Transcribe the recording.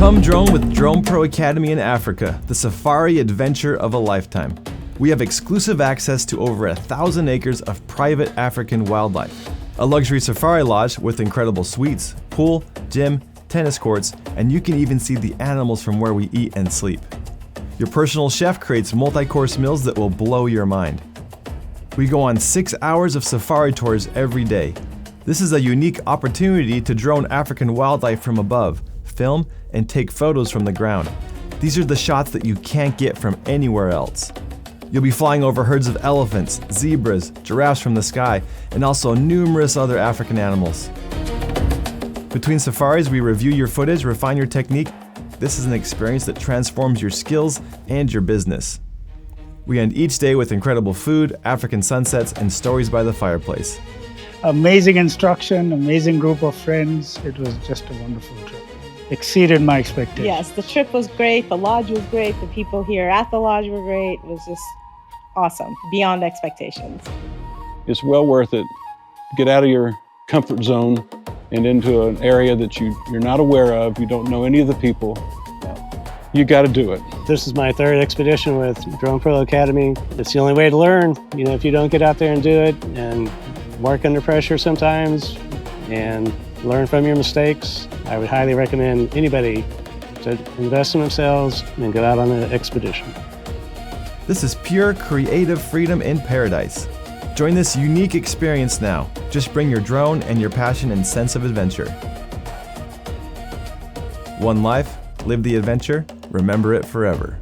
Come drone with Drone Pro Academy in Africa, the safari adventure of a lifetime. We have exclusive access to over 1,000 acres of private African wildlife, a luxury safari lodge with incredible suites, pool, gym, tennis courts, and you can even see the animals from where we eat and sleep. Your personal chef creates multi-course meals that will blow your mind. We go on 6 hours of safari tours every day. This is a unique opportunity to drone African wildlife from above, film, and take photos from the ground. These are the shots that you can't get from anywhere else. You'll be flying over herds of elephants, zebras, giraffes from the sky, and also numerous other African animals. Between safaris, we review your footage, refine your technique. This is an experience that transforms your skills and your business. We end each day with incredible food, African sunsets, and stories by the fireplace. Amazing instruction, amazing group of friends. It was just a wonderful trip. Exceeded my expectations. Yes, the trip was great. The lodge was great. The people here at the lodge were great. It was just awesome, beyond expectations. It's well worth it. Get out of your comfort zone and into an area that you're not aware of. You don't know any of the people. You got to do it. This is my third expedition with Drone Pro Academy. It's the only way to learn. If you don't get out there and do it and work under pressure sometimes and learn from your mistakes, I would highly recommend anybody to invest in themselves and go out on an expedition. This is pure creative freedom in paradise. Join this unique experience now. Just bring your drone and your passion and sense of adventure. One life, live the adventure, remember it forever.